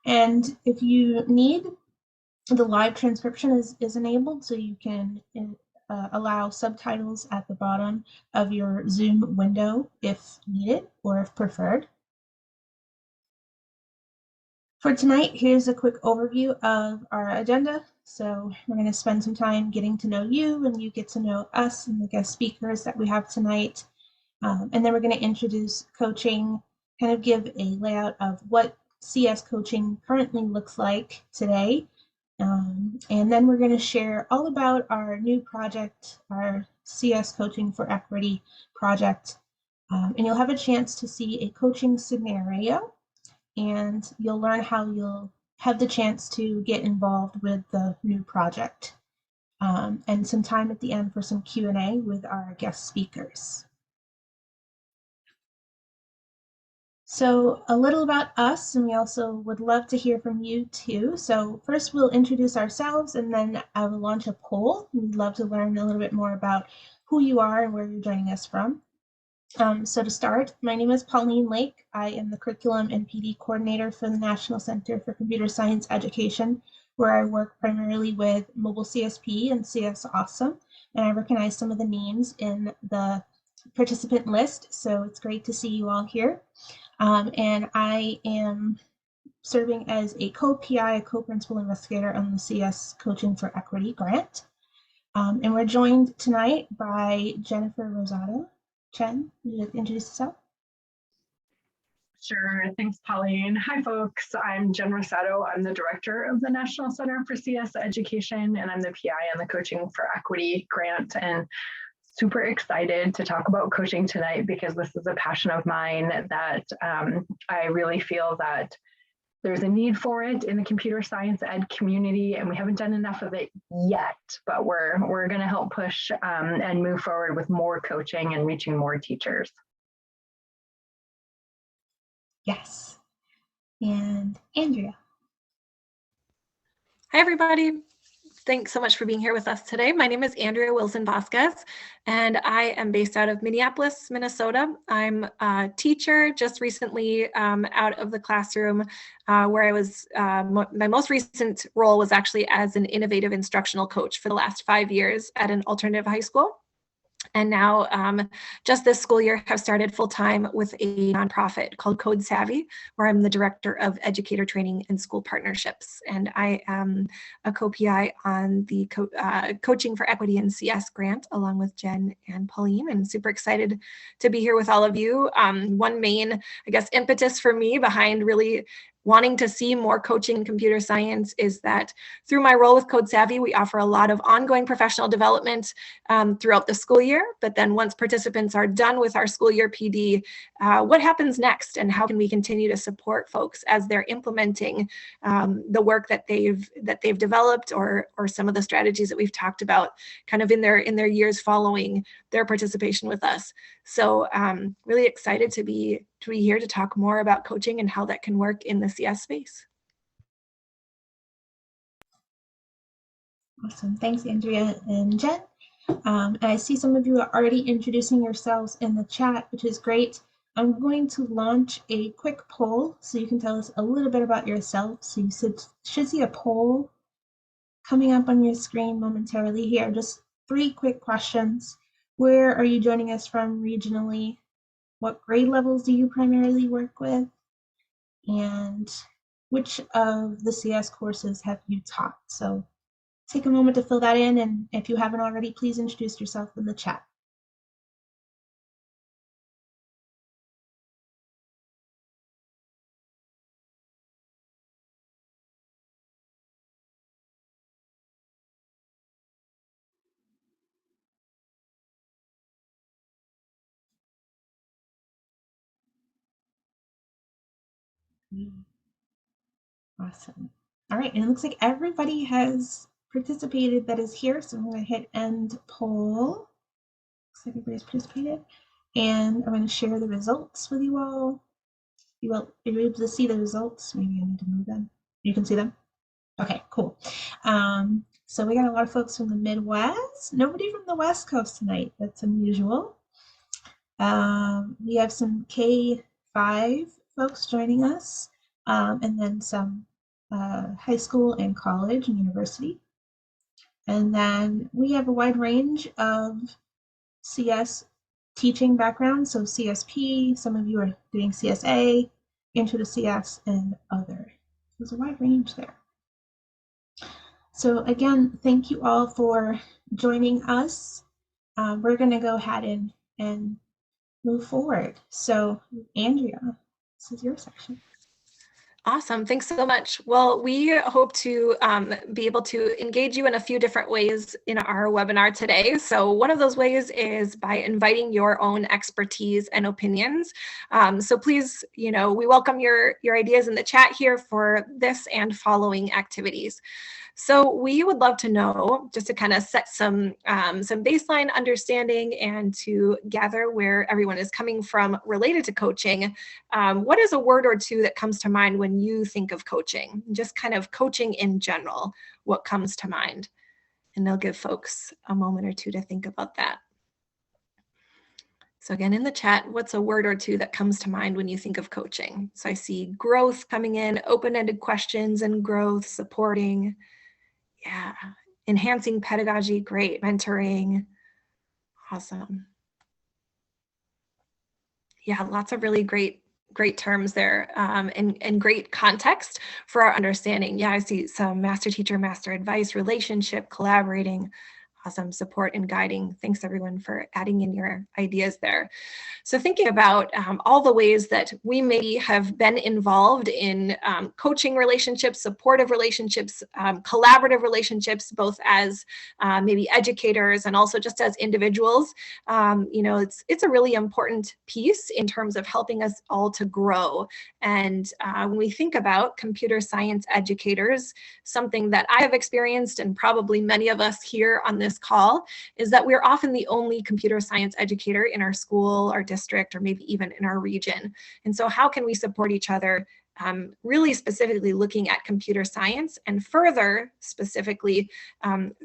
And if you need, the live transcription is enabled, so you can allow subtitles at the bottom of your Zoom window if needed or if preferred. For tonight, here's a quick overview of our agenda. So we're going to spend some time getting to know you, and you get to know us and the guest speakers that we have tonight. And then we're going to introduce coaching, kind of give a layout of what CS coaching currently looks like today. And then we're going to share all about our new project, our CS Coaching for Equity project. And you'll have a chance to see a coaching scenario, and you'll learn how you'll have the chance to get involved with the new project. And some time at the end for some Q&A with our guest speakers. So a little about us, and we also would love to hear from you too. So first we'll introduce ourselves, and then I will launch a poll. We'd love to learn a little bit more about who you are and where you're joining us from. So to start, my name is Pauline Lake. I am the Curriculum and PD Coordinator for the National Center for Computer Science Education, where I work primarily with Mobile CSP and CS Awesome. And I recognize some of the names in the participant list, so it's great to see you all here. And I am serving as a co-PI, a co-principal investigator on the CS Coaching for Equity grant. And we're joined tonight by Jennifer Rosato. Jen, would you like to introduce yourself? Sure, thanks, Pauline. Hi, folks. I'm Jen Rosato. I'm the director of the National Center for CS Education, and I'm the PI on the Coaching for Equity grant. And super excited to talk about coaching tonight because this is a passion of mine that I really feel that there's a need for it in the computer science ed community, and we haven't done enough of it yet, but we're going to help push and move forward with more coaching and reaching more teachers. Yes. And Andrea. Hi, everybody. Thanks so much for being here with us today. My name is Andrea Wilson Vazquez, and I am based out of Minneapolis, Minnesota. I'm a teacher, just recently out of the classroom where I was, my most recent role was actually as an innovative instructional coach for the last 5 years at an alternative high school. And now, just this school year, have started full-time with a nonprofit called Code Savvy, where I'm the director of educator training and school partnerships. And I am a co-PI on the Coaching for Equity and CS grant, along with Jen and Pauline, and super excited to be here with all of you. One main, I guess, impetus for me behind really wanting to see more coaching in computer science is that through my role with Code Savvy, we offer a lot of ongoing professional development throughout the school year. But then once participants are done with our school year PD, what happens next, and how can we continue to support folks as they're implementing the work that they've developed, or some of the strategies that we've talked about kind of in their years following their participation with us. So really excited to be here to talk more about coaching and how that can work in the CS space. Awesome. Thanks, Andrea and Jen. And I see some of you are already introducing yourselves in the chat, which is great. I'm going to launch a quick poll so you can tell us a little bit about yourself. So you should see a poll coming up on your screen momentarily here. Just 3 quick questions. Where are you joining us from regionally? What grade levels do you primarily work with? And which of the CS courses have you taught? So take a moment to fill that in, and if you haven't already, please introduce yourself in the chat. Awesome. All right, and it looks like everybody has participated that is here, so I'm going to hit end poll. Looks like everybody's participated, and I'm going to share the results with you all. You're able to see the results. Maybe I need to move them. You can see them? Okay, cool. So we got a lot of folks from the Midwest. Nobody from the West Coast tonight. That's unusual. We have some K5 folks joining us, and then some high school and college and university. And then we have a wide range of CS teaching backgrounds, so CSP, some of you are doing CSA, Intro to CS, and other. There's a wide range there. So again, thank you all for joining us. We're going to go ahead and move forward. So Andrea, this is your section. Awesome. Thanks so much. Well, we hope to be able to engage you in a few different ways in our webinar today. So one of those ways is by inviting your own expertise and opinions. So please, we welcome your ideas in the chat here for this and following activities. So we would love to know, just to kind of set some baseline understanding and to gather where everyone is coming from related to coaching, what is a word or two that comes to mind when you think of coaching? Just kind of coaching in general, what comes to mind? And they'll give folks a moment or two to think about that. So again, in the chat, what's a word or two that comes to mind when you think of coaching? So I see growth coming in, open-ended questions and growth, supporting. Yeah, enhancing pedagogy, great. Mentoring, awesome. Yeah, lots of really great terms there, and great context for our understanding. Yeah, I see some master teacher, master advice, relationship, collaborating, awesome, support and guiding. Thanks everyone for adding in your ideas there. So thinking about all the ways that we maybe have been involved in coaching relationships, supportive relationships, collaborative relationships, both as maybe educators and also just as individuals, it's a really important piece in terms of helping us all to grow. And when we think about computer science educators, something that I have experienced and probably many of us here on this call is that we're often the only computer science educator in our school, our district, or maybe even in our region. And so how can we support each other, really specifically looking at computer science and further specifically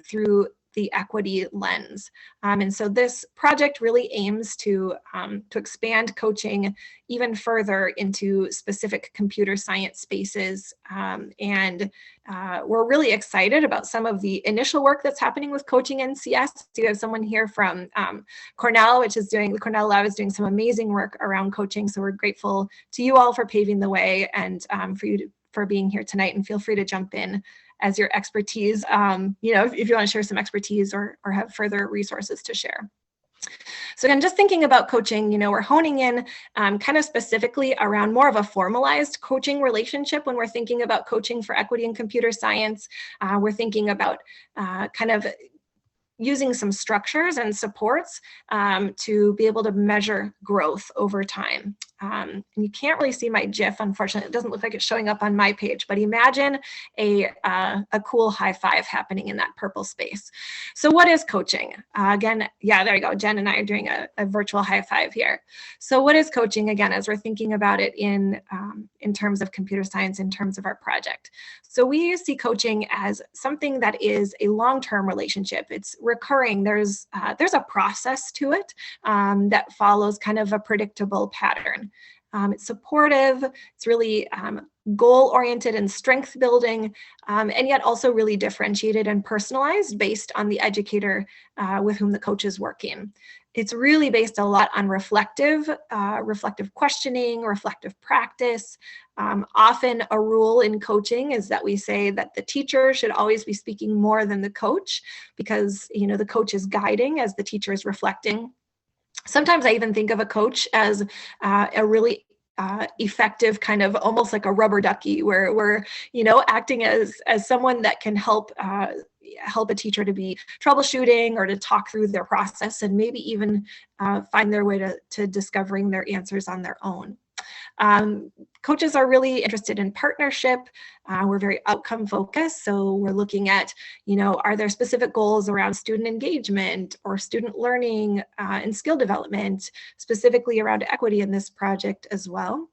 through the equity lens. And so this project really aims to expand coaching even further into specific computer science spaces. And we're really excited about some of the initial work that's happening with coaching NCS. So you have someone here from Cornell, the Cornell Lab is doing some amazing work around coaching. So we're grateful to you all for paving the way and for being here tonight, and feel free to jump in as your expertise, if you want to share some expertise or have further resources to share. So again, just thinking about coaching, we're honing in kind of specifically around more of a formalized coaching relationship when we're thinking about coaching for equity in computer science. We're thinking about kind of using some structures and supports to be able to measure growth over time. And you can't really see my GIF, unfortunately. It doesn't look like it's showing up on my page, but imagine a cool high five happening in that purple space. So what is coaching? Again, yeah, there you go. Jen and I are doing a virtual high five here. So what is coaching, again, as we're thinking about it in terms of computer science, in terms of our project? So we see coaching as something that is a long-term relationship. It's recurring. There's a process to it that follows kind of a predictable pattern. It's supportive. It's really goal-oriented and strength building, and yet also really differentiated and personalized based on the educator with whom the coach is working. It's really based a lot on reflective questioning, reflective practice. Often a rule in coaching is that we say that the teacher should always be speaking more than the coach, because the coach is guiding as the teacher is reflecting. Sometimes I even think of a coach as a really effective kind of almost like a rubber ducky, where we're acting as someone that can help a teacher to be troubleshooting or to talk through their process and maybe even find their way to discovering their answers on their own. Coaches are really interested in partnership. We're very outcome focused. So we're looking at, are there specific goals around student engagement or student learning and skill development, specifically around equity in this project as well.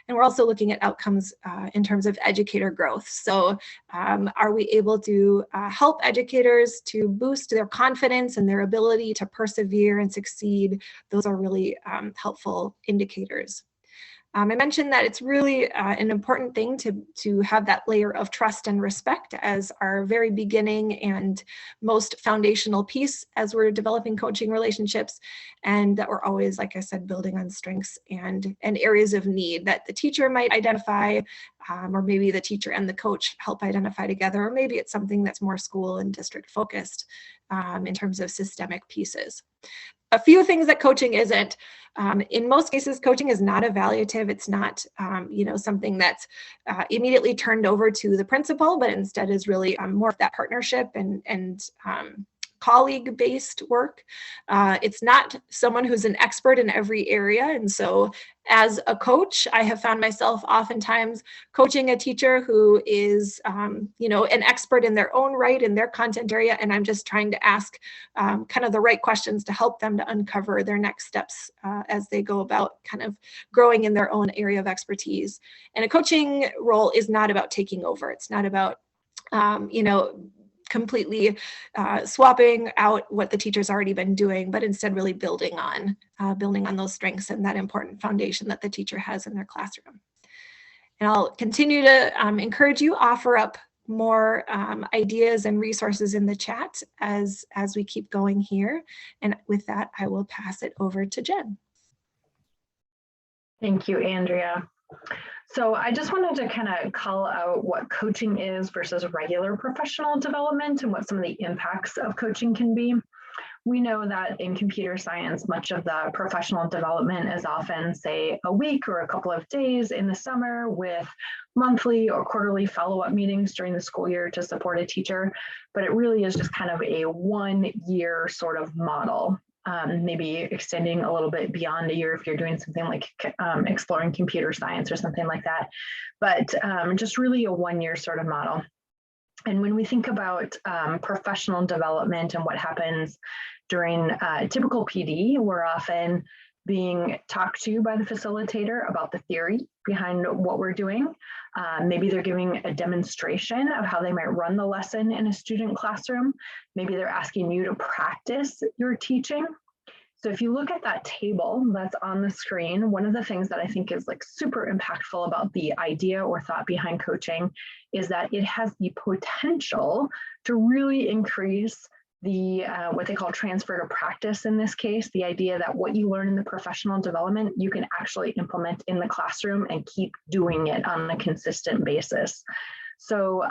And we're also looking at outcomes in terms of educator growth. So are we able to help educators to boost their confidence and their ability to persevere and succeed? Those are really helpful indicators. I mentioned that it's really an important thing to have that layer of trust and respect as our very beginning and most foundational piece as we're developing coaching relationships, and that we're always, like I said, building on strengths and areas of need that the teacher might identify, or maybe the teacher and the coach help identify together, or maybe it's something that's more school and district focused in terms of systemic pieces. A few things that coaching isn't. In most cases, coaching is not evaluative. It's not, something that's immediately turned over to the principal, but instead is really more of that partnership and colleague-based work. It's not someone who's an expert in every area. And so as a coach, I have found myself oftentimes coaching a teacher who is, an expert in their own right in their content area. And I'm just trying to ask kind of the right questions to help them to uncover their next steps as they go about kind of growing in their own area of expertise. And a coaching role is not about taking over. It's not about, completely swapping out what the teacher's already been doing, but instead really building on those strengths and that important foundation that the teacher has in their classroom. And I'll continue to encourage you, offer up more ideas and resources in the chat as we keep going here. And with that, I will pass it over to Jen. Thank you, Andrea. So I just wanted to kind of call out what coaching is versus regular professional development and what some of the impacts of coaching can be. We know that in computer science, much of the professional development is often, say, a week or a couple of days in the summer with monthly or quarterly follow-up meetings during the school year to support a teacher. But it really is just kind of a 1 year sort of model. Maybe extending a little bit beyond a year if you're doing something like exploring computer science or something like that, but just really a 1 year sort of model. And when we think about professional development and what happens during typical PD, we're often being talked to by the facilitator about the theory behind what we're doing. Maybe they're giving a demonstration of how they might run the lesson in a student classroom. Maybe they're asking you to practice your teaching. So if you look at that table that's on the screen, one of the things that I think is like super impactful about the idea or thought behind coaching is that it has the potential to really increase the what they call transfer to practice in this case, the idea that what you learn in the professional development, you can actually implement in the classroom and keep doing it on a consistent basis. So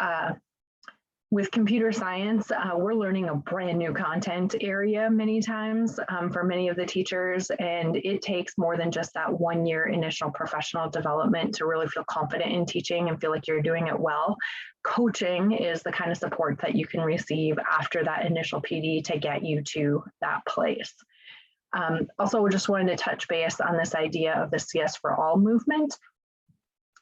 with computer science, we're learning a brand new content area many times for many of the teachers, and it takes more than just that 1 year initial professional development to really feel confident in teaching and feel like you're doing it well. Coaching is the kind of support that you can receive after that initial PD to get you to that place. Also, we just wanted to touch base on this idea of the CS for All movement.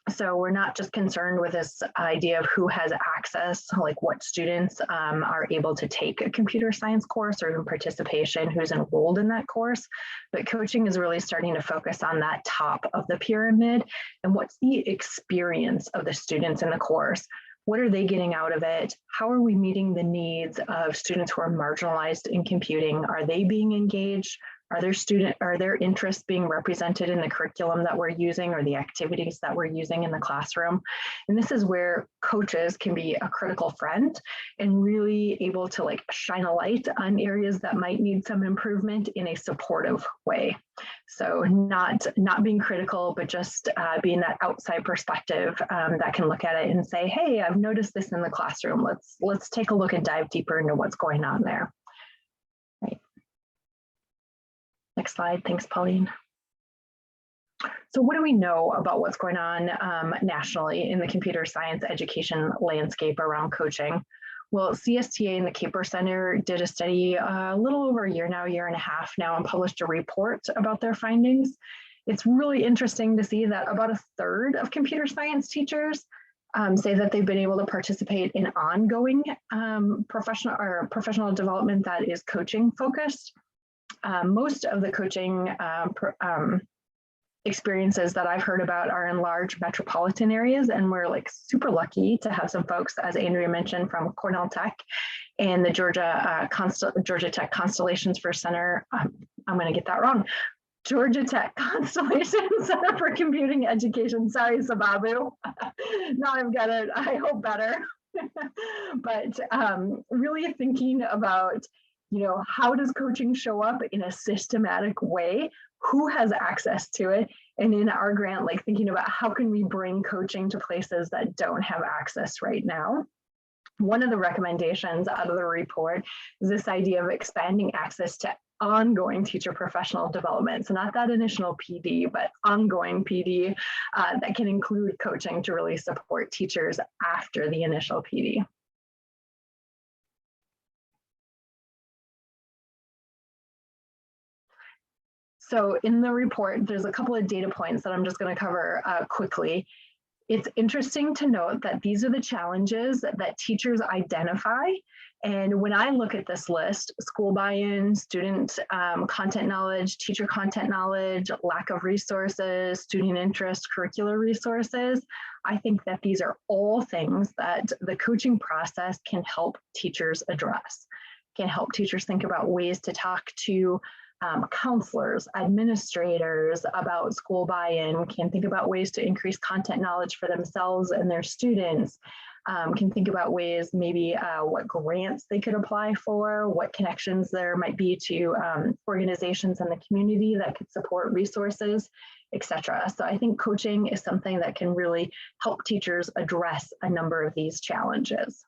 So we're not just concerned with this idea of who has access, like what students are able to take a computer science course or even participation, who's enrolled in that course, but coaching is really starting to focus on that top of the pyramid and what's the experience of the students in the course. What are they getting out of it? How are we meeting the needs of students who are marginalized in computing? Are they being engaged? Are their interests being represented in the curriculum that we're using or the activities that we're using in the classroom? And this is where coaches can be a critical friend and really able to like shine a light on areas that might need some improvement in a supportive way. So not being critical, but just being that outside perspective that can look at it and say, hey, I've noticed this in the classroom. Let's take a look and dive deeper into what's going on there. Right. Next slide. Thanks, Pauline. So what do we know about what's going on nationally in the computer science education landscape around coaching? Well, CSTA and the Caper Center did a study a little over a year now, year and a half now, and published a report about their findings. It's really interesting to see that about 1/3 of computer science teachers say that they've been able to participate in ongoing professional development that is coaching focused. Most of the coaching experiences that I've heard about are in large metropolitan areas, and we're like super lucky to have some folks, as Andrea mentioned, from Cornell Tech and the Georgia Tech Constellations for Center. I'm going to get that wrong. Georgia Tech Constellation Center for Computing Education. Sorry, Sababu. Now I've got it, I hope better. But really thinking about, how does coaching show up in a systematic way? Who has access to it? And in our grant, like thinking about how can we bring coaching to places that don't have access right now? One of the recommendations out of the report is this idea of expanding access to ongoing teacher professional development. So not that initial PD, but ongoing PD that can include coaching to really support teachers after the initial PD. So in the report, there's a couple of data points that I'm just going to cover quickly. It's interesting to note that these are the challenges that teachers identify. And when I look at this list, school buy-in, student content knowledge, teacher content knowledge, lack of resources, student interest, curricular resources, I think that these are all things that the coaching process can help teachers address, can help teachers think about ways to talk to counselors, administrators about school buy-in, can think about ways to increase content knowledge for themselves and their students, can think about ways maybe what grants they could apply for, what connections there might be to organizations in the community that could support resources, etc. So I think coaching is something that can really help teachers address a number of these challenges.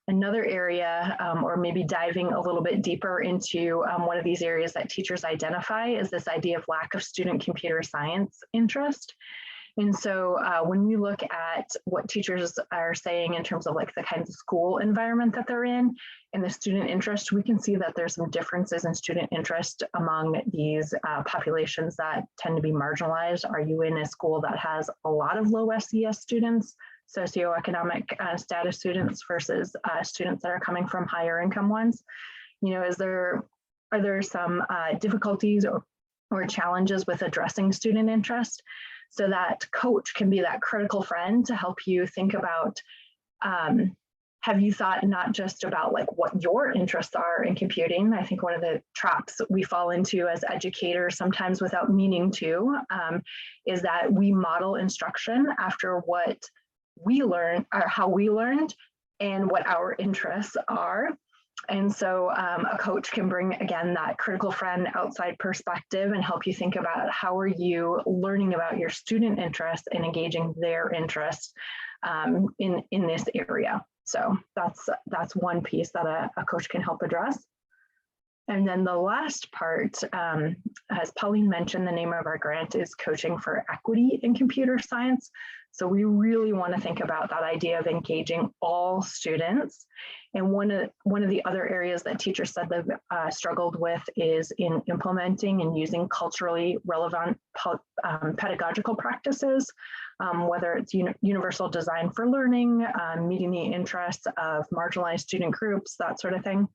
Another area, or maybe diving a little bit deeper into one of these areas that teachers identify, is this idea of lack of student computer science interest. And so when we look at what teachers are saying in terms of like the kinds of school environment that they're in and the student interest, we can see that there's some differences in student interest among these populations that tend to be marginalized. Are you in a school that has a lot of low SES students, socioeconomic status students versus students that are coming from higher income ones? Are there some difficulties or challenges with addressing student interest? So that coach can be that critical friend to help you think about, have you thought not just about like what your interests are in computing? I think one of the traps we fall into as educators, sometimes without meaning to, is that we model instruction after what we learn, or how we learned, and what our interests are. And so a coach can bring, again, that critical friend outside perspective and help you think about how are you learning about your student interests and engaging their interests in this area. So that's one piece that a coach can help address. And then the last part, as Pauline mentioned, the name of our grant is Coaching for Equity in Computer Science. So we really want to think about that idea of engaging all students. And one of the other areas that teachers said they've struggled with is in implementing and using culturally relevant pedagogical practices, whether it's universal design for learning, meeting the interests of marginalized student groups, that sort of thing.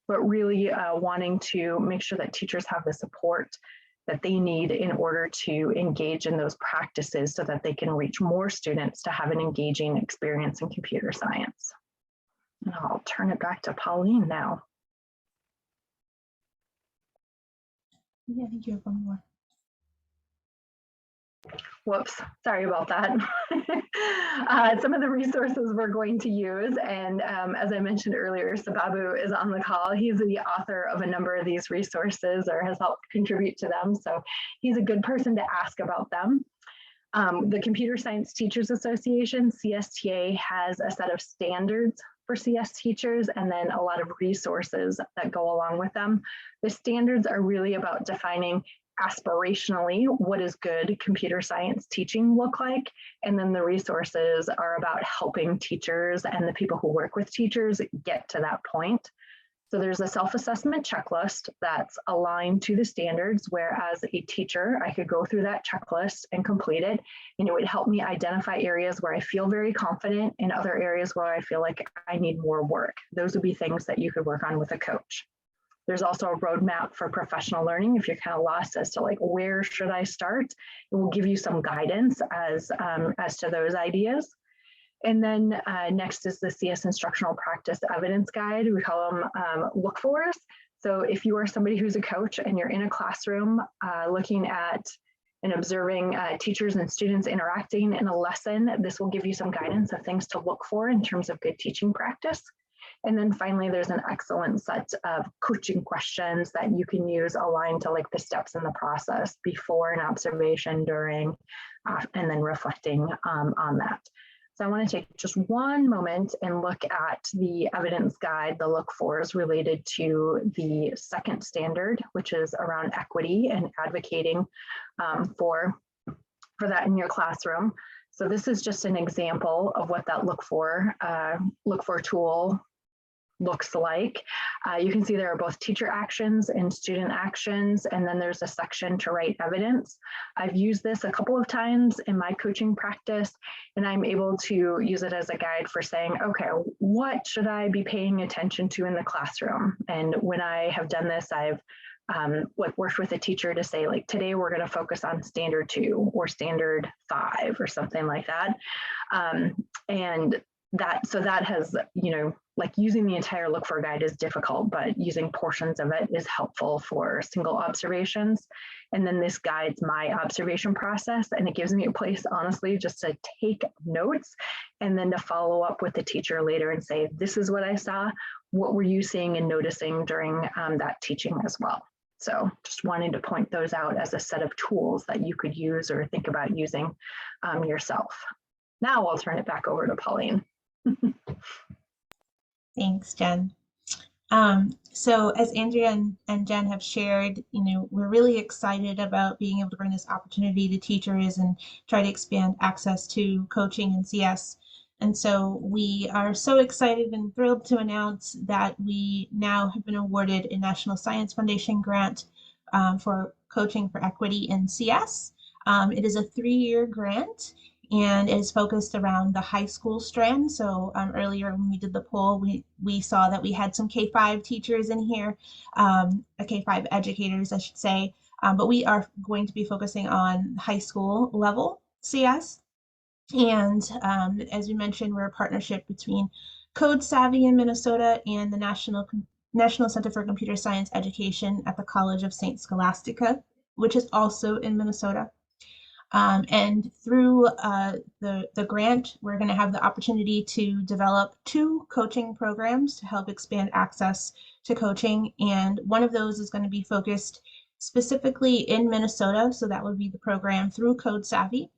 But really wanting to make sure that teachers have the support that they need in order to engage in those practices so that they can reach more students to have an engaging experience in computer science. And I'll turn it back to Pauline now. Yeah, I think you have one more. Whoops, sorry about that. Some of the resources we're going to use, and as I mentioned earlier, Sababu is on the call. He's the author of a number of these resources or has helped contribute to them. So he's a good person to ask about them. The Computer Science Teachers Association, CSTA, has a set of standards for CS teachers and then a lot of resources that go along with them. The standards are really about defining aspirationally what does good computer science teaching look like, and then the resources are about helping teachers and the people who work with teachers get to that point. So there's a self-assessment checklist that's aligned to the standards, where as a teacher, I could go through that checklist and complete it, and it would help me identify areas where I feel very confident and other areas where I feel like I need more work. Those would be things that you could work on with a coach. There's also a roadmap for professional learning. If you're kind of lost as to like, where should I start? It will give you some guidance as to those ideas. And then next is the CS Instructional Practice Evidence Guide. We call them look-fors. So if you are somebody who's a coach and you're in a classroom looking at and observing teachers and students interacting in a lesson, this will give you some guidance of things to look for in terms of good teaching practice. And then finally, there's an excellent set of coaching questions that you can use aligned to like the steps in the process before an observation, during, and then reflecting on that. So I want to take just one moment and look at the evidence guide, the look fors related to the second standard, which is around equity and advocating for that in your classroom. So this is just an example of what that look for tool looks like. You can see there are both teacher actions and student actions, and then there's a section to write evidence. I've used this a couple of times in my coaching practice, and I'm able to use it as a guide for saying, okay, what should I be paying attention to in the classroom? And when I have done this, I've worked with a teacher to say, like, today we're going to focus on standard 2 or standard 5 or something like that. And that has, like using the entire look for guide is difficult, but using portions of it is helpful for single observations. And then this guides my observation process, and it gives me a place, honestly, just to take notes and then to follow up with the teacher later and say, this is what I saw. What were you seeing and noticing during that teaching as well? So just wanted to point those out as a set of tools that you could use or think about using yourself. Now I'll turn it back over to Pauline. Thanks, Jen. So as Andrea and Jen have shared, we're really excited about being able to bring this opportunity to teachers and try to expand access to coaching in CS. And so we are so excited and thrilled to announce that we now have been awarded a National Science Foundation grant for coaching for equity in CS. It is a 3-year grant, and it is focused around the high school strand. So earlier when we did the poll, we saw that we had some K-5 teachers in here, K-5 educators, I should say, but we are going to be focusing on high school level CS. And as we mentioned, we're a partnership between Code Savvy in Minnesota and the National Center for Computer Science Education at the College of St. Scholastica, which is also in Minnesota. And through the grant, we're going to have the opportunity to develop 2 coaching programs to help expand access to coaching. And one of those is going to be focused specifically in Minnesota. So that would be the program through Code Savvy.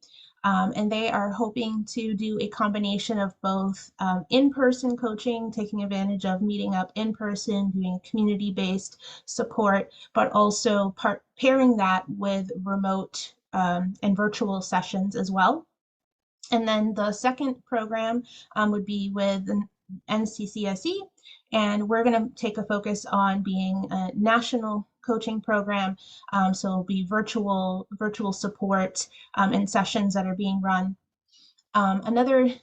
And they are hoping to do a combination of both in-person coaching, taking advantage of meeting up in person, doing community-based support, but also pairing that with remote and virtual sessions as well. And then the second program would be with NCCSE, and we're going to take a focus on being a national coaching program. So it'll be virtual support and sessions that are being run. Another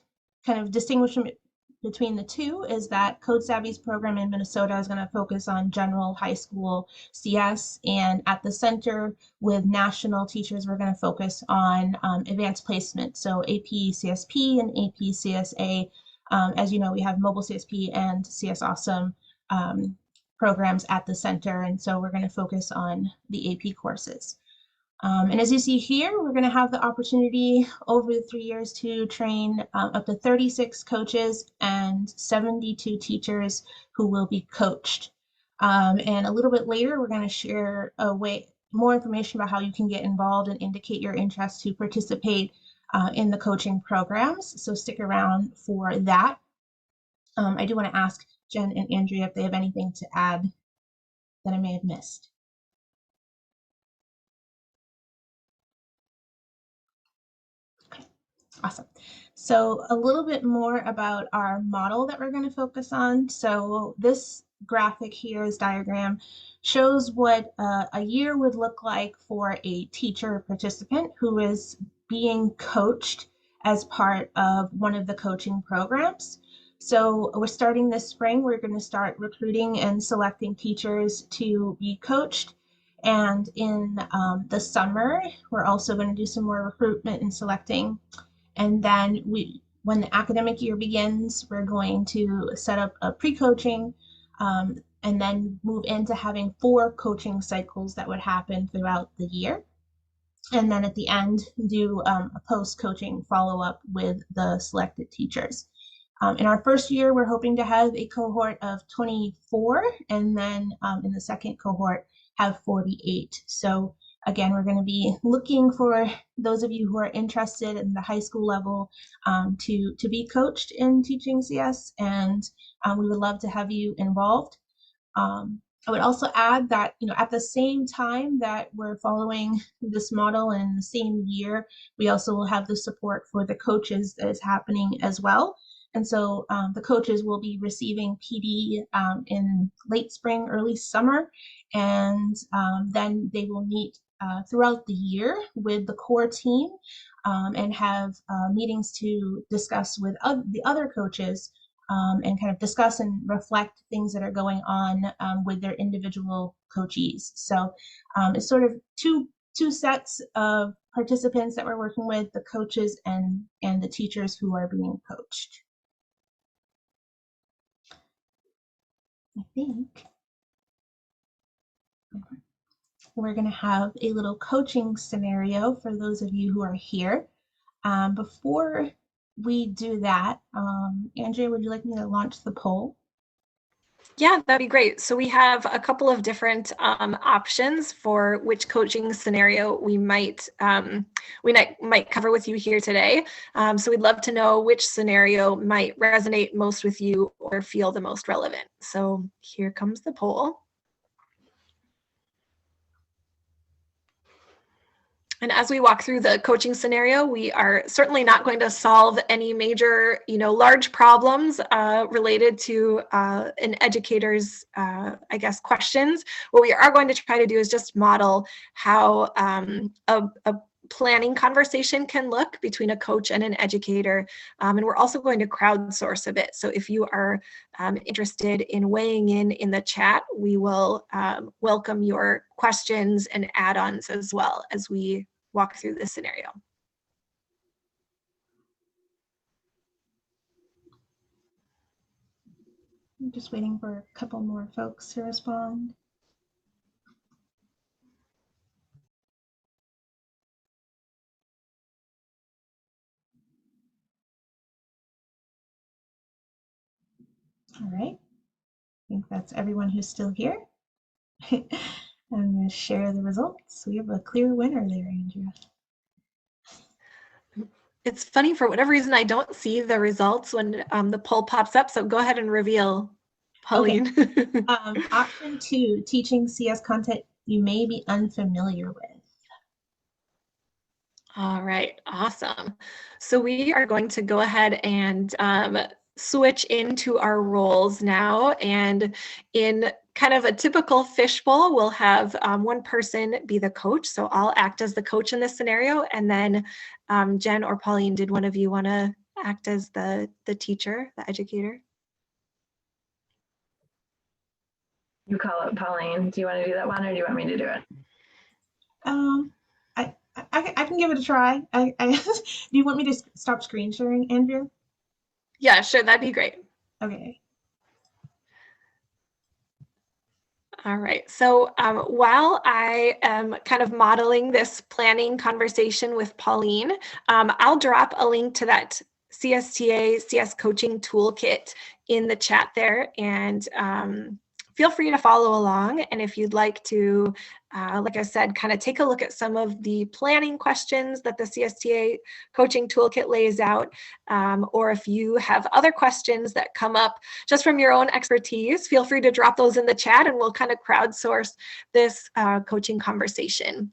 kind of distinguishment between the two is that Code Savvy's program in Minnesota is going to focus on general high school CS, and at the center with national teachers, we're going to focus on advanced placement, so AP CSP and AP CSA. As you know, we have mobile CSP and CS Awesome programs at the center, and so we're going to focus on the AP courses. And as you see here, we're going to have the opportunity over the 3 years to train up to 36 coaches and 72 teachers who will be coached. And a little bit later, we're going to share more information about how you can get involved and indicate your interest to participate in the coaching programs. So stick around for that. I do want to ask Jen and Andrea if they have anything to add that I may have missed. Awesome. So a little bit more about our model that we're going to focus on. So this graphic here, this diagram, shows what a year would look like for a teacher participant who is being coached as part of one of the coaching programs. So we're starting this spring. We're going to start recruiting and selecting teachers to be coached. And in the summer, we're also going to do some more recruitment and selecting. And then when the academic year begins, we're going to set up a pre-coaching and and then move into having 4 coaching cycles that would happen throughout the year. And then at the end, do a post-coaching follow-up with the selected teachers. In our first year, we're hoping to have a cohort of 24, and then in the second cohort, have 48. So again, we're going to be looking for those of you who are interested in the high school level to be coached in teaching CS, and we would love to have you involved. I would also add that, at the same time that we're following this model in the same year, we also will have the support for the coaches that is happening as well. And so the coaches will be receiving PD in late spring, early summer, and then they will meet throughout the year with the core team and have meetings to discuss with the other coaches and kind of discuss and reflect things that are going on with their individual coachees. So it's sort of two sets of participants that we're working with, the coaches and the teachers who are being coached. I think we're going to have a little coaching scenario for those of you who are here. Before we do that, Andrea, would you like me to launch the poll? Yeah, that'd be great. So we have a couple of different options for which coaching scenario we might cover with you here today. So we'd love to know which scenario might resonate most with you or feel the most relevant. So here comes the poll. And as we walk through the coaching scenario, we are certainly not going to solve any major, large problems related to an educator's, questions. What we are going to try to do is just model how a planning conversation can look between a coach and an educator. And we're also going to crowdsource a bit. So if you are interested in weighing in the chat, we will welcome your questions and add-ons as well as we walk through this scenario. I'm just waiting for a couple more folks to respond. All right, I think that's everyone who's still here. I'm going to share the results. We have a clear winner there, Andrea. It's funny, for whatever reason, I don't see the results when the poll pops up. So go ahead and reveal, Pauline. Okay. Option 2, teaching CS content you may be unfamiliar with. All right, awesome. So we are going to go ahead and switch into our roles now. And in kind of a typical fishbowl, we'll have one person be the coach. So I'll act as the coach in this scenario. And then Jen or Pauline, did one of you want to act as the teacher, the educator? You call it, Pauline. Do you want to do that one, or do you want me to do it? I can give it a try. Do you want me to stop screen sharing, Andrea? Yeah, sure. That'd be great. Okay. All right. So while I am kind of modeling this planning conversation with Pauline, I'll drop a link to that CSTA CS Coaching Toolkit in the chat there, and feel free to follow along. And if you'd like to, like I said, kind of take a look at some of the planning questions that the CSTA Coaching Toolkit lays out, or if you have other questions that come up just from your own expertise, feel free to drop those in the chat and we'll kind of crowdsource this coaching conversation.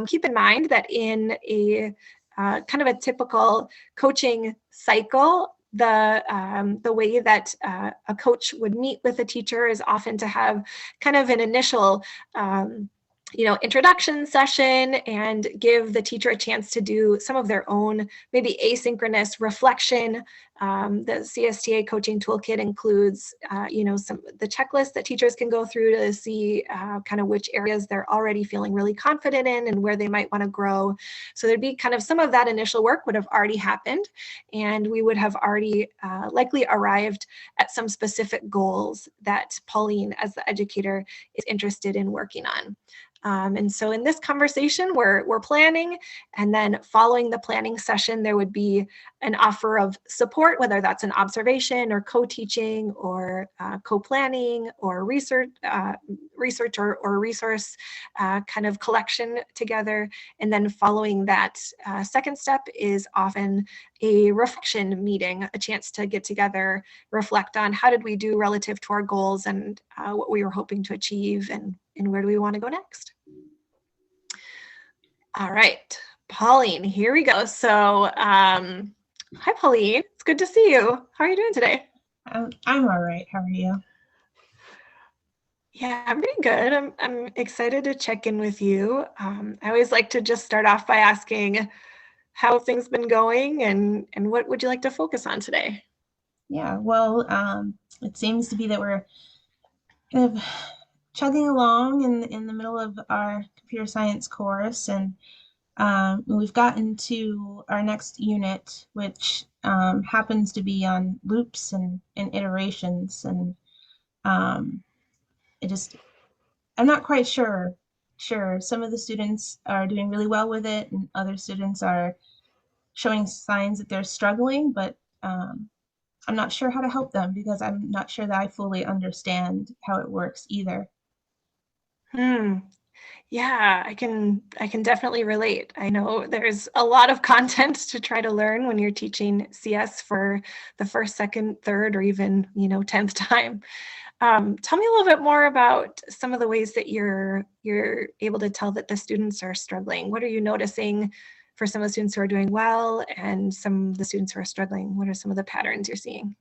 Keep in mind that in a kind of a typical coaching cycle, the way that a coach would meet with a teacher is often to have kind of an initial introduction session and give the teacher a chance to do some of their own, maybe asynchronous reflection. The CSTA coaching toolkit includes, the checklist that teachers can go through to see kind of which areas they're already feeling really confident in and where they might want to grow. So there'd be kind of some of that initial work would have already happened, and we would have already likely arrived at some specific goals that Pauline, as the educator, is interested in working on. And so in this conversation, we're planning, and then following the planning session, there would be an offer of support, whether that's an observation or co-teaching or co-planning or research or resource kind of collection together. And then following that second step is often a reflection meeting, a chance to get together, reflect on how did we do relative to our goals and what we were hoping to achieve, and where do we want to go next. All right, Pauline, here we go. So hi, Pauline. It's good to see you. How are you doing today? I'm all right. How are you? Yeah, I'm doing good. I'm excited to check in with you. I always like to just start off by asking how things been going and what would you like to focus on today? Yeah, well, it seems to be that we're kind of chugging along in the middle of our computer science course, and we've gotten to our next unit, which happens to be on loops and iterations, and um, it just I'm not quite sure. Sure, some of the students are doing really well with it, and other students are showing signs that they're struggling, but I'm not sure how to help them because I'm not sure that I fully understand how it works either. Hmm. Yeah, I can definitely relate. I know there's a lot of content to try to learn when you're teaching CS for the first, second, third, or even 10th time. Tell me a little bit more about some of the ways that you're able to tell that the students are struggling. What are you noticing for some of the students who are doing well and some of the students who are struggling? What are some of the patterns you're seeing?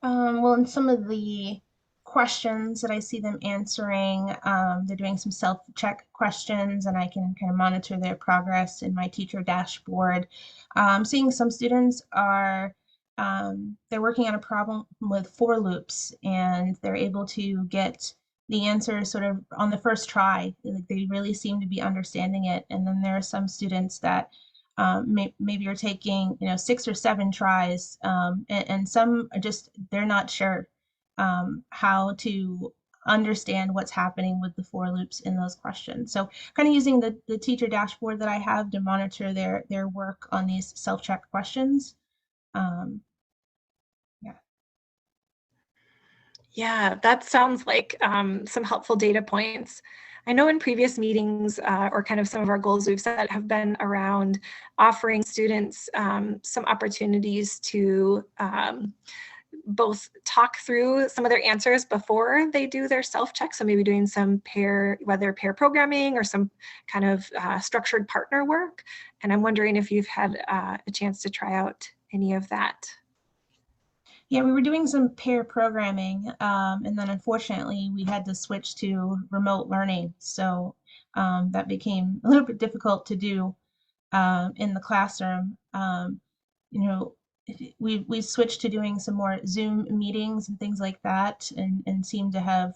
Well, in some of the questions that I see them answering, they're doing some self-check questions, and I can kind of monitor their progress in my teacher dashboard. Seeing some students are they're working on a problem with for loops, and they're able to get the answer sort of on the first try. Like they really seem to be understanding it. And then there are some students that maybe you're taking 6 or 7 tries, and some are just they're not sure how to understand what's happening with the for loops in those questions. So kind of using the teacher dashboard that I have to monitor their work on these self-check questions. um, yeah. Yeah, that sounds like some helpful data points. I know in previous meetings or kind of some of our goals we've set have been around offering students some opportunities to both talk through some of their answers before they do their self-check. So maybe doing some whether pair programming or some kind of structured partner work. And I'm wondering if you've had a chance to try out any of that. Yeah, we were doing some pair programming, and then unfortunately we had to switch to remote learning. So that became a little bit difficult to do in the classroom. You know, we switched to doing some more Zoom meetings and things like that, and seem to have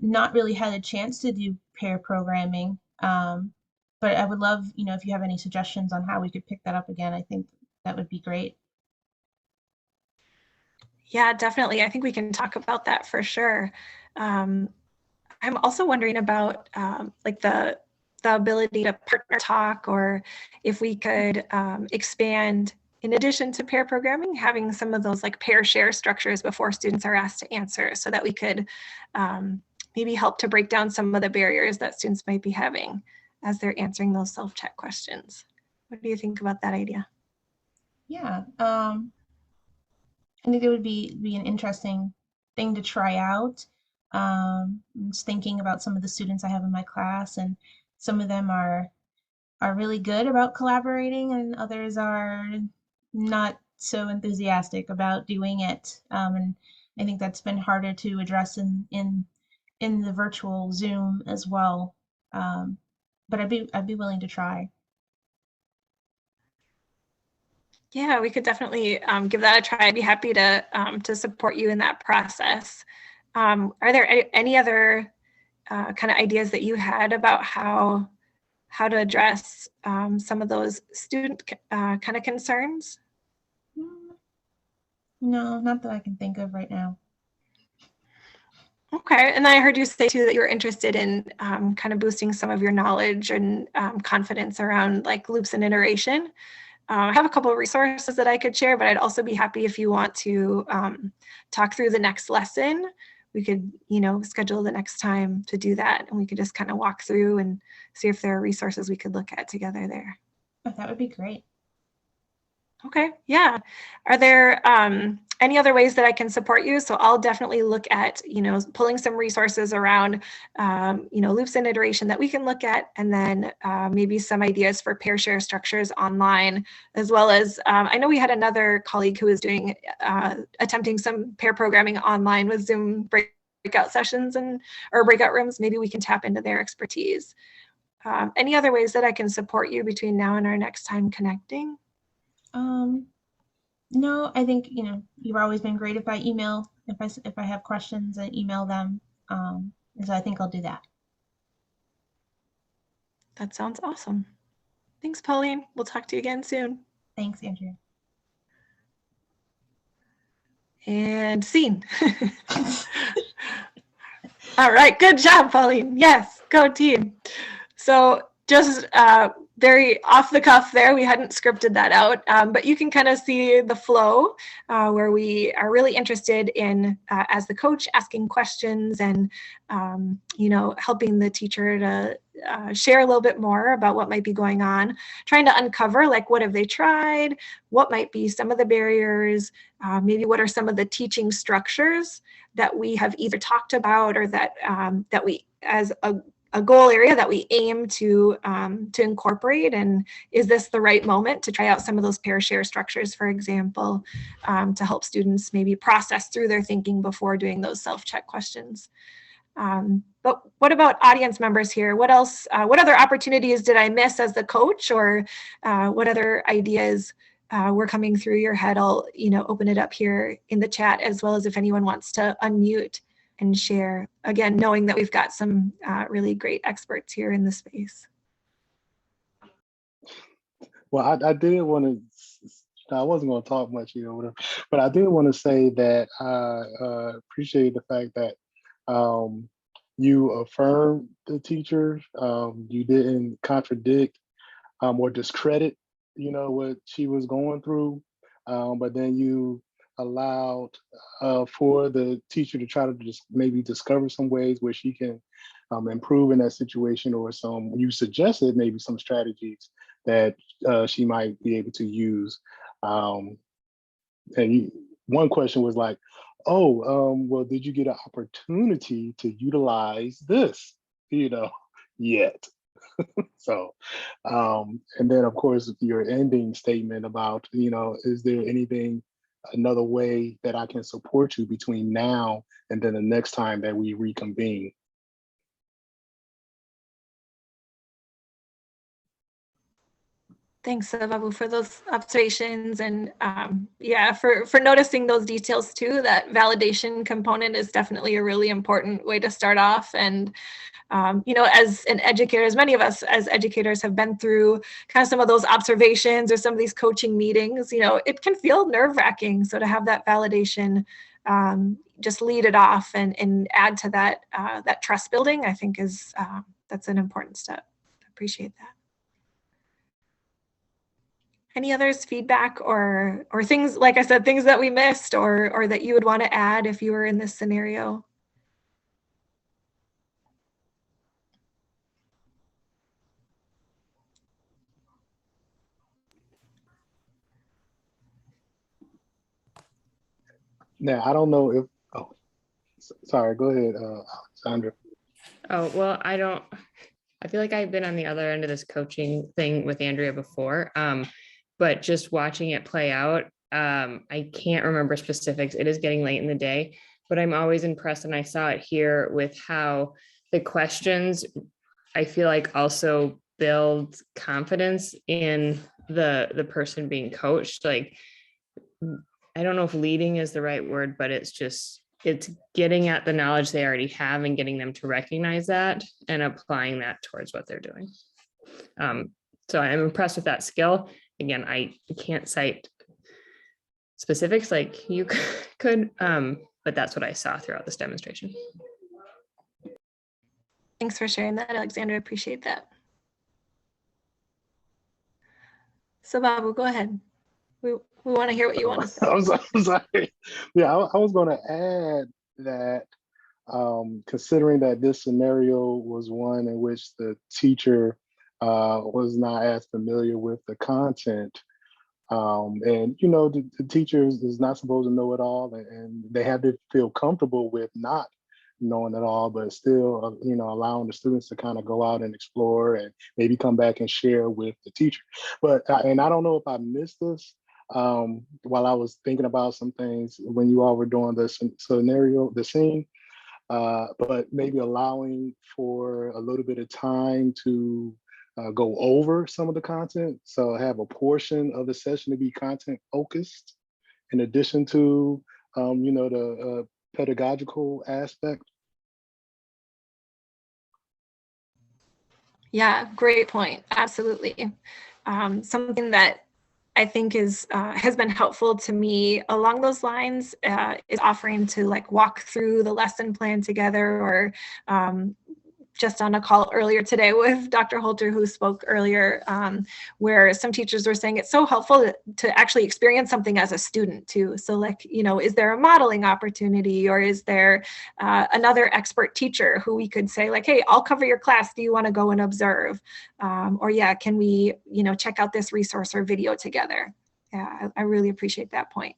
not really had a chance to do pair programming. But I would love, if you have any suggestions on how we could pick that up again, I think that would be great. Yeah, definitely. I think we can talk about that for sure. Um, I'm also wondering about like the ability to partner talk, or if we could expand, in addition to pair programming, having some of those like pair share structures before students are asked to answer, so that we could maybe help to break down some of the barriers that students might be having as they're answering those self-check questions. What do you think about that idea? Yeah, I think it would be an interesting thing to try out. I'm just thinking about some of the students I have in my class, and some of them are really good about collaborating, and others are not so enthusiastic about doing it. And I think that's been harder to address in the virtual Zoom as well. But I'd be willing to try. Yeah, we could definitely give that a try. I'd be happy to support you in that process. Are there any other kind of ideas that you had about how to address some of those student kind of concerns? No, not that I can think of right now. Okay, and then I heard you say too that you were interested in kind of boosting some of your knowledge and confidence around like loops and iteration. I have a couple of resources that I could share, but I'd also be happy if you want to talk through the next lesson. We could, schedule the next time to do that, and we could just kind of walk through and see if there are resources we could look at together there. Oh, that would be great. Okay, yeah. Are there any other ways that I can support you? So I'll definitely look at, pulling some resources around, loops and iteration that we can look at, and then maybe some ideas for pair share structures online, as well as I know we had another colleague who was doing, attempting some pair programming online with Zoom breakout sessions or breakout rooms. Maybe we can tap into their expertise. Any other ways that I can support you between now and our next time connecting? No, I think, you've always been great if I email, if I have questions, I email them. So I think I'll do that. That sounds awesome. Thanks, Pauline. We'll talk to you again soon. Thanks, Andrea. And scene. All right, good job, Pauline. Yes, go team. So just very off the cuff there, we hadn't scripted that out, but you can kind of see the flow where we are really interested in, as the coach, asking questions and, helping the teacher to share a little bit more about what might be going on, trying to uncover like what have they tried, what might be some of the barriers, maybe what are some of the teaching structures that we have either talked about or that that we as a goal area that we aim to incorporate, and is this the right moment to try out some of those pair share structures, for example, to help students maybe process through their thinking before doing those self-check questions. But what about audience members here? What else, what other opportunities did I miss as the coach, or what other ideas were coming through your head? I'll open it up here in the chat, as well as if anyone wants to unmute and share, again, knowing that we've got some really great experts here in the space. Well, I did want to, I wasn't going to talk much, but I did want to say that I appreciate the fact that you affirmed the teacher. You didn't contradict or discredit, what she was going through, but then you allowed for the teacher to try to just maybe discover some ways where she can improve in that situation, or you suggested maybe some strategies that she might be able to use. One question was like, oh, well, did you get an opportunity to utilize this, yet? So, and then of course, your ending statement about, is there another way that I can support you between now and then the next time that we reconvene? Thanks, Babu, for those observations, and yeah, for noticing those details too. That validation component is definitely a really important way to start off. And as an educator, as many of us as educators have been through kind of some of those observations or some of these coaching meetings, it can feel nerve-wracking. So to have that validation, just lead it off and add to that that trust building, I think is that's an important step. I appreciate that. Any others, feedback or things, like I said, things that we missed or that you would want to add if you were in this scenario? Now, I don't know if, sorry, go ahead, Alexandra. Oh, well, I feel like I've been on the other end of this coaching thing with Andrea before, but just watching it play out, I can't remember specifics. It is getting late in the day, but I'm always impressed, and I saw it here with how the questions I feel like also build confidence in the person being coached. Like, I don't know if leading is the right word, but it's getting at the knowledge they already have and getting them to recognize that and applying that towards what they're doing. So I'm impressed with that skill. Again, I can't cite specifics like you could, but that's what I saw throughout this demonstration. Thanks for sharing that, Alexandra. I appreciate that. So Babu, go ahead. We want to hear what you want to say. I'm sorry. Yeah, I was going to add that considering that this scenario was one in which the teacher was not as familiar with the content, and the teacher is not supposed to know it all, and they have to feel comfortable with not knowing it all, but still, allowing the students to kind of go out and explore and maybe come back and share with the teacher. But and I don't know if I missed this while I was thinking about some things when you all were doing this scenario, the scene, but maybe allowing for a little bit of time to go over some of the content. So have a portion of the session to be content focused in addition to, the pedagogical aspect. Yeah, great point. Absolutely. Something that I think has been helpful to me along those lines is offering to like walk through the lesson plan together, or just on a call earlier today with Dr. Holter, who spoke earlier, where some teachers were saying it's so helpful to actually experience something as a student too. So like, is there a modeling opportunity, or is there another expert teacher who we could say like, hey, I'll cover your class. Do you want to go and observe? Or yeah, can we, check out this resource or video together? Yeah, I really appreciate that point.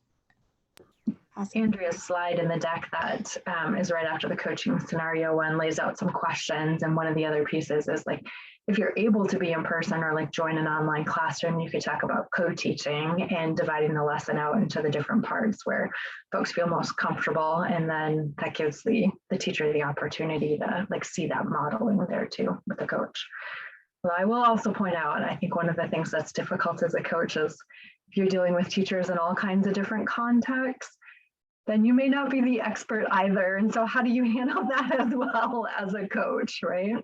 Awesome. Andrea's slide in the deck that is right after the coaching scenario one lays out some questions. And one of the other pieces is like, if you're able to be in person or like join an online classroom, you could talk about co-teaching and dividing the lesson out into the different parts where folks feel most comfortable. And then that gives the teacher the opportunity to like see that modeling there too with the coach. Well, I will also point out, and I think one of the things that's difficult as a coach is if you're dealing with teachers in all kinds of different contexts, then you may not be the expert either. And so how do you handle that as well as a coach, right?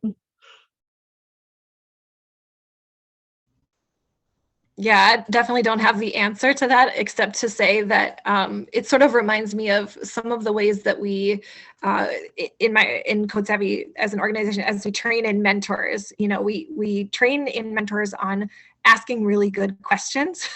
Yeah, I definitely don't have the answer to that, except to say that it sort of reminds me of some of the ways that we, in Code Savvy as an organization, as we train in mentors, we train in mentors on asking really good questions.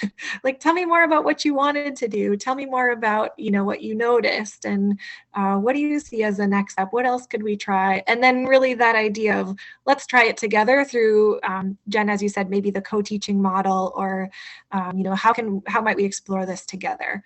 Like, tell me more about what you wanted to do. Tell me more about, what you noticed, and what do you see as the next step? What else could we try? And then really that idea of let's try it together through, Jen, as you said, maybe the co-teaching model, or, how might we explore this together?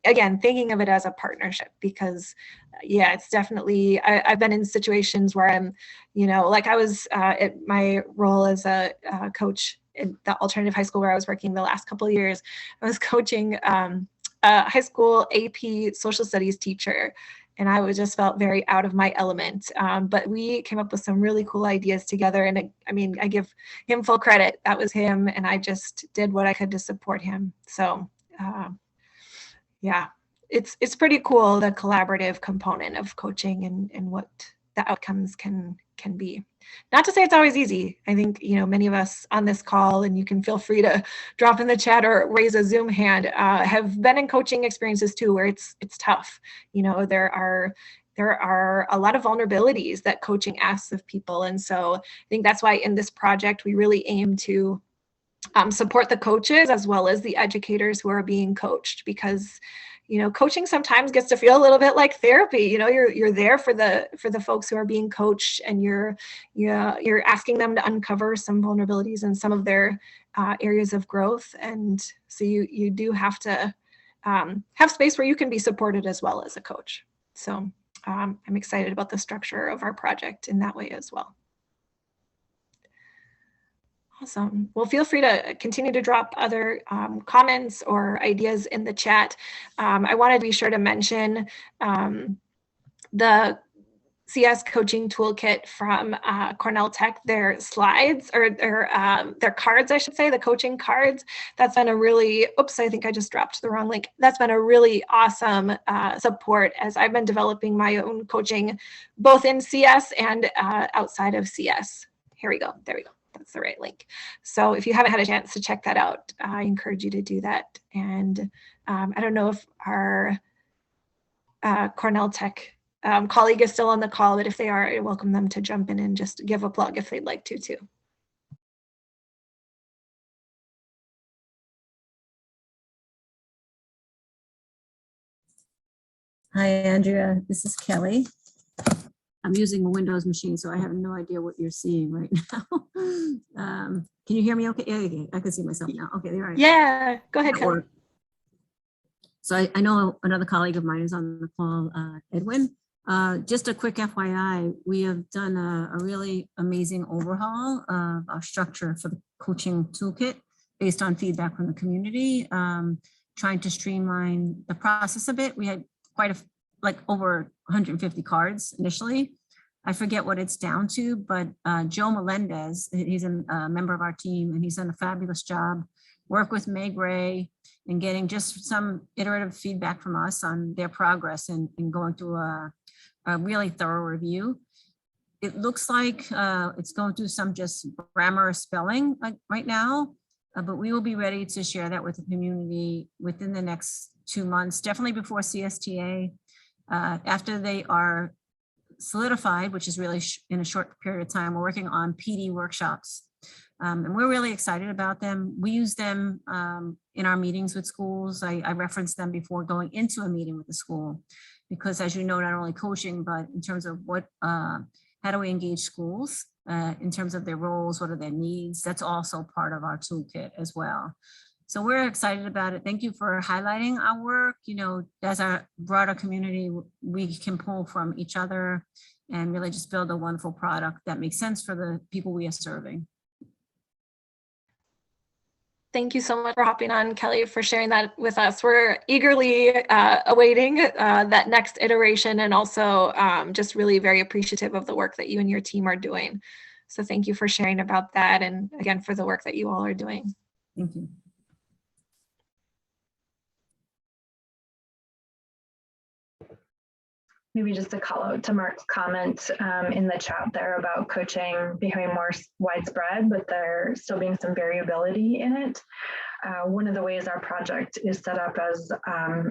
Again, thinking of it as a partnership, because yeah, it's definitely, I've been in situations where I'm, like I was at my role as a coach in the alternative high school where I was working the last couple of years. I was coaching a high school AP social studies teacher, and I just felt very out of my element. But we came up with some really cool ideas together. And I give him full credit. That was him. And I just did what I could to support him. So yeah, it's pretty cool, the collaborative component of coaching and what the outcomes can be. Not to say it's always easy. I think, many of us on this call, and you can feel free to drop in the chat or raise a Zoom hand, have been in coaching experiences too, where it's tough. There are a lot of vulnerabilities that coaching asks of people. And so I think that's why in this project, we really aim to support the coaches as well as the educators who are being coached, because coaching sometimes gets to feel a little bit like therapy. You're there for the folks who are being coached, and you're asking them to uncover some vulnerabilities and some of their areas of growth. And so you do have to have space where you can be supported as well as a coach. So I'm excited about the structure of our project in that way as well. Awesome. Well, feel free to continue to drop other comments or ideas in the chat. I wanted to be sure to mention the CS coaching toolkit from Cornell Tech, their slides or their cards, I should say, the coaching cards. That's been a really, oops, I think I just dropped the wrong link. That's been a really awesome support as I've been developing my own coaching, both in CS and outside of CS. Here we go. There we go. That's the right link. So if you haven't had a chance to check that out, I encourage you to do that. And I don't know if our Cornell Tech colleague is still on the call, but if they are, I welcome them to jump in and just give a plug if they'd like to too. Hi, Andrea. This is Kelly. I'm using a Windows machine, so I have no idea what you're seeing right now. Can you hear me okay? Yeah, I can see myself now. Okay, there I am. Yeah, go ahead, Kelly. So I know another colleague of mine is on the call, Edwin. Just a quick FYI, we have done a really amazing overhaul of our structure for the coaching toolkit based on feedback from the community, trying to streamline the process a bit. We had quite like over 150 cards initially. I forget what it's down to, but Joe Melendez, he's a member of our team and he's done a fabulous job. Work with Meg Ray and getting just some iterative feedback from us on their progress and going through a really thorough review. It looks like it's going through some just grammar or spelling right now, but we will be ready to share that with the community within the next 2 months, definitely before CSTA. After they are solidified, which is really in a short period of time, we're working on PD workshops. And we're really excited about them. We use them in our meetings with schools. I reference them before going into a meeting with the school, because as you know, not only coaching, but in terms of how do we engage schools in terms of their roles, what are their needs? That's also part of our toolkit as well. So we're excited about it. Thank you for highlighting our work. You know, as a broader community, we can pull from each other and really just build a wonderful product that makes sense for the people we are serving. Thank you so much for hopping on, Kelly, for sharing that with us. We're eagerly awaiting that next iteration and also just really very appreciative of the work that you and your team are doing. So thank you for sharing about that and again, for the work that you all are doing. Thank you. Maybe just a call out to Mark's comment in the chat there about coaching becoming more widespread, but there still being some variability in it. One of the ways our project is set up as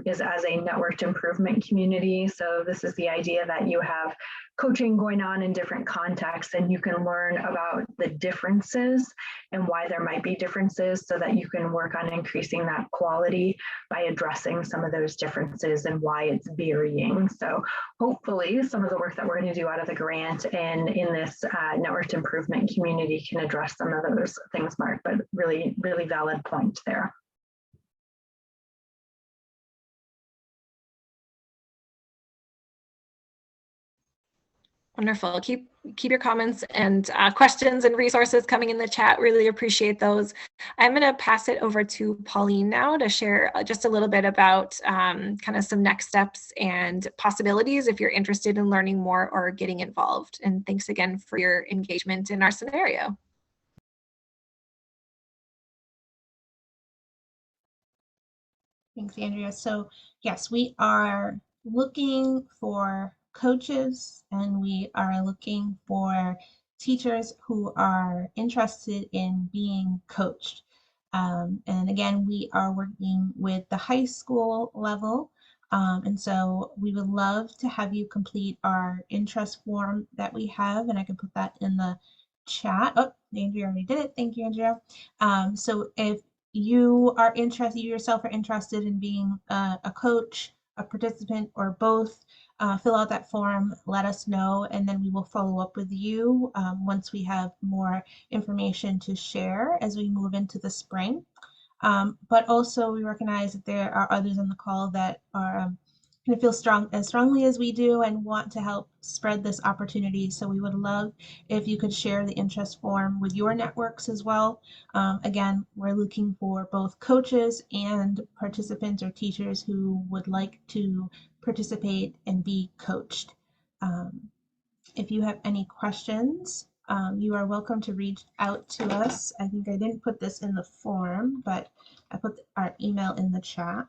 is as a networked improvement community. So this is the idea that you have coaching going on in different contexts and you can learn about the differences and why there might be differences so that you can work on increasing that quality by addressing some of those differences and why it's varying. So hopefully some of the work that we're going to do out of the grant and in this networked improvement community can address some of those things, Mark, but really, really valid point there. Wonderful. Keep your comments and questions and resources coming in the chat. Really appreciate those. I'm going to pass it over to Pauline now to share just a little bit about kind of some next steps and possibilities if you're interested in learning more or getting involved. And thanks again for your engagement in our scenario. Thanks, Andrea. So yes, we are looking for coaches and we are looking for teachers who are interested in being coached. And again, we are working with the high school level. And so we would love to have you complete our interest form that we have, and I can put that in the chat. Oh, Andrea already did it. Thank you, Andrea. So if you are interested, you yourself are interested in being a coach, a participant, or both, fill out that form, let us know, and then we will follow up with you once we have more information to share as we move into the spring. But also we recognize that there are others on the call that are going to feel as strongly as we do and want to help spread this opportunity. So we would love if you could share the interest form with your networks as well. Again, we're looking for both coaches and participants or teachers who would like to participate and be coached. If you have any questions, you are welcome to reach out to us. I think I didn't put this in the form, but I put our email in the chat.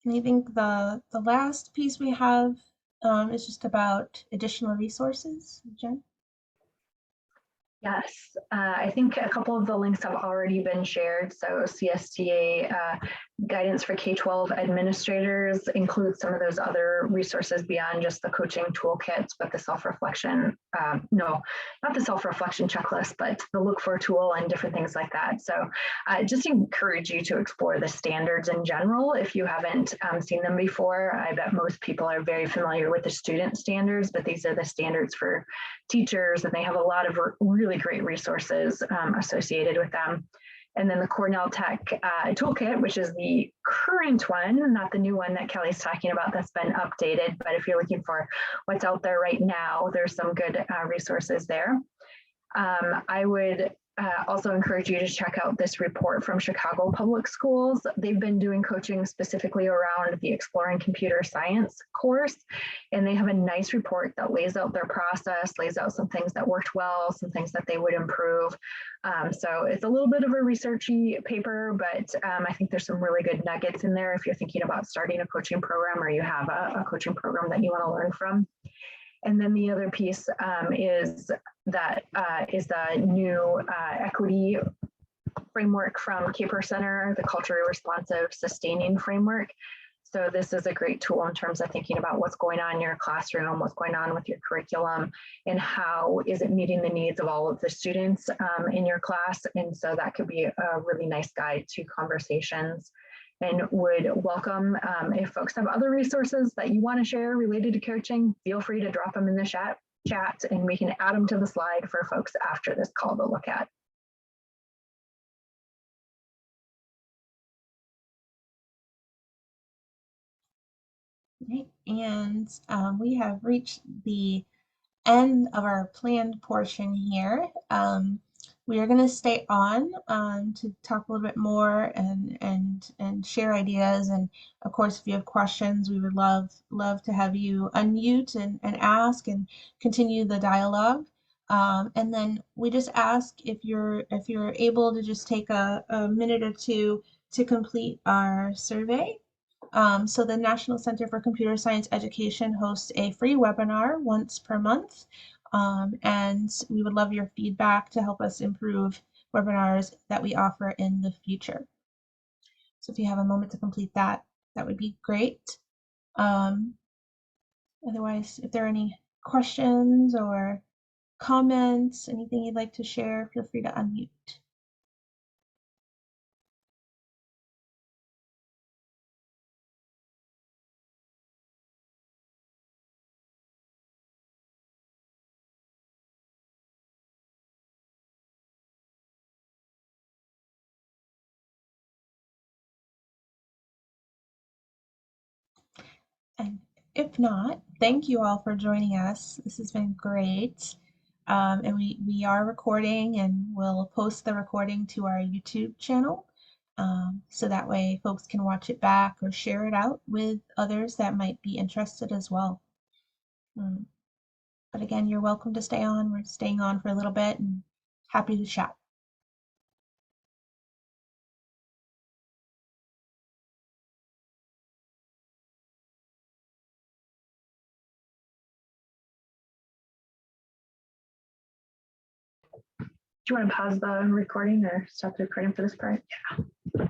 And I think the last piece we have is just about additional resources. Jen? Yes, I think a couple of the links have already been shared. So CSTA guidance for K-12 administrators includes some of those other resources beyond just the coaching toolkits, but the self-reflection, no, not the self-reflection checklist, but the look for tool and different things like that. So I just encourage you to explore the standards in general if you haven't seen them before. I bet most people are very familiar with the student standards, but these are the standards for teachers, and they have a lot of really great resources associated with them. And then the Cornell Tech Toolkit, which is the current one, not the new one that Kelly's talking about that's been updated. But if you're looking for what's out there right now, there's some good resources there. I would also encourage you to check out this report from Chicago Public Schools. They've been doing coaching specifically around the Exploring Computer Science course, and they have a nice report that lays out their process, lays out some things that worked well, some things that they would improve. So it's a little bit of a researchy paper, but I think there's some really good nuggets in there if you're thinking about starting a coaching program or you have a coaching program that you want to learn from. And then the other piece is the new equity framework from Caper Center, the culturally responsive sustaining framework. So this is a great tool in terms of thinking about what's going on in your classroom, what's going on with your curriculum, and how is it meeting the needs of all of the students in your class. And so that could be a really nice guide to conversations. And would welcome if folks have other resources that you want to share related to coaching, feel free to drop them in the chat and we can add them to the slide for folks after this call to look at. Right. And we have reached the end of our planned portion here. We are going to stay on to talk a little bit more and share ideas. And of course, if you have questions, we would love to have you unmute and ask and continue the dialogue. And then we just ask if you're able to just take a minute or two to complete our survey. So the National Center for Computer Science Education hosts a free webinar once per month. And we would love your feedback to help us improve webinars that we offer in the future. So if you have a moment to complete that, that would be great. Otherwise, if there are any questions or comments, anything you'd like to share, feel free to unmute. And if not, thank you all for joining us. This has been great. And we are recording and we'll post the recording to our YouTube channel. So that way folks can watch it back or share it out with others that might be interested as well. But again, you're welcome to stay on. We're staying on for a little bit and happy to chat. Do you want to pause the recording or stop the recording for this part? Yeah.